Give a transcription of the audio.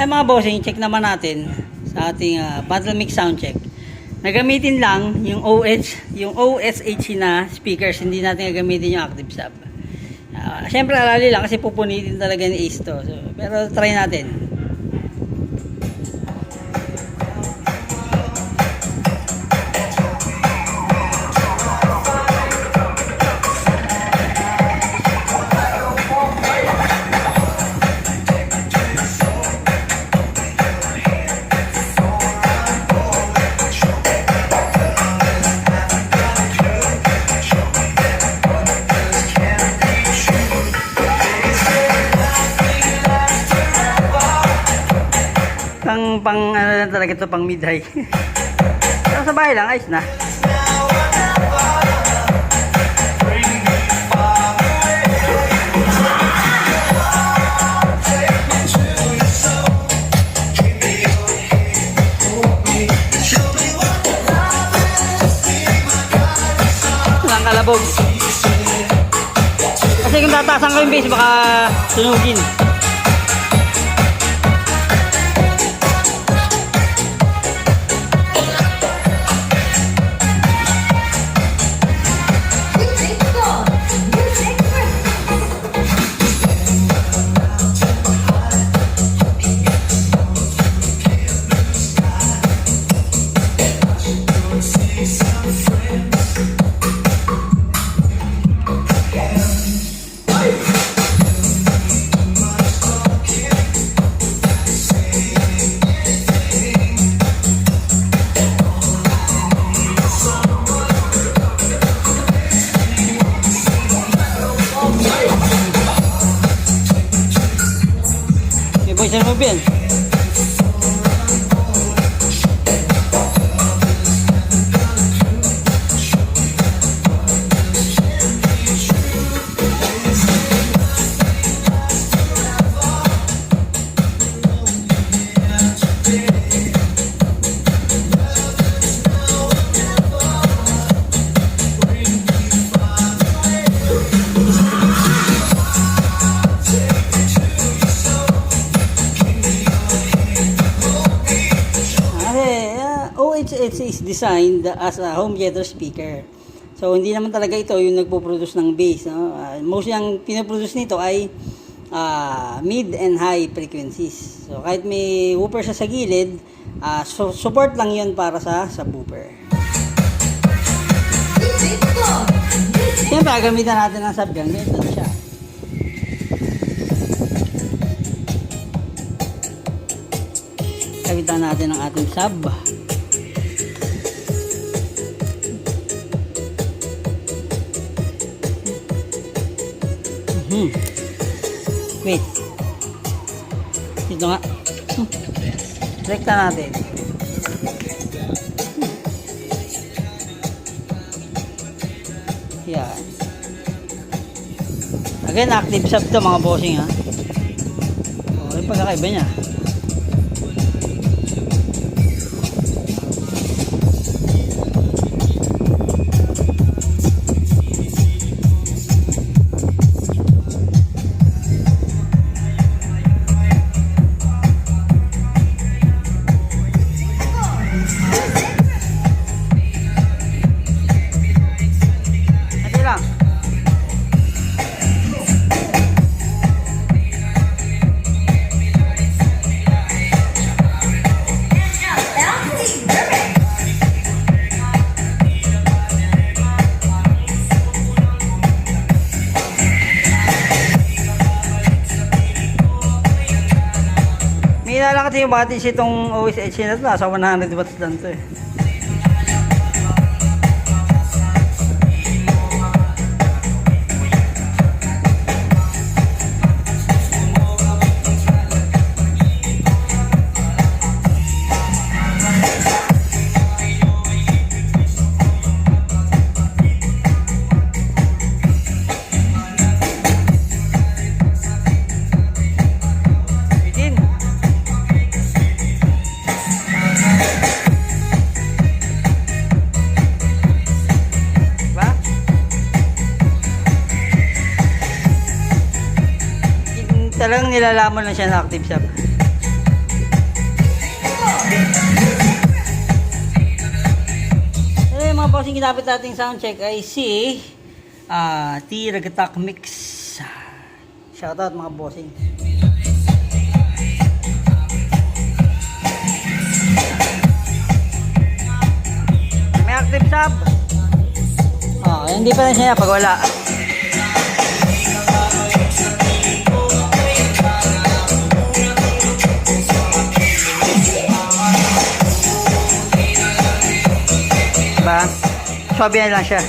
Ay mga bossing, check naman natin sa ating battle mix sound check. Nagamitin lang yung OSH na speakers, hindi natin gagamitin yung active sub. Siyempre alali lang kasi pupunitin talaga ni Ace to. So, pero try natin. Pang ano lang talaga ito, pang mid high. Pero sa bahay lang, ayos na. Walang kalabog. Kasi kung tatasan ko yung bass, baka sunugin. Voice mo bien. OHH is designed as a home theater speaker. So, hindi naman talaga ito yung nagpo-produce ng bass. No? Mostly ang pinoproduce nito ay mid and high frequencies. So, kahit may woofer siya sa gilid, support lang yun para sa subwoofer. Siyempre, gamitan natin ng subgang. Ganito na siya. Gamitan natin ang ating sub. Wait. Dito nga. Rekta natin. Yan. Again, active sub to mga bossing ha. O, yung pagkakaiba niya. May lang kasi yung batis itong OSH na ito, nasa 100 watts lang ito eh. Talagang nilalaman lang siya sa active sub. So yung mga bossing ginamit nating soundcheck ay si T-Ragatak Mix. Shoutout mga bossing. May active sub. Hindi pa rin siya pag wala. Diba? Swabe na lang siya.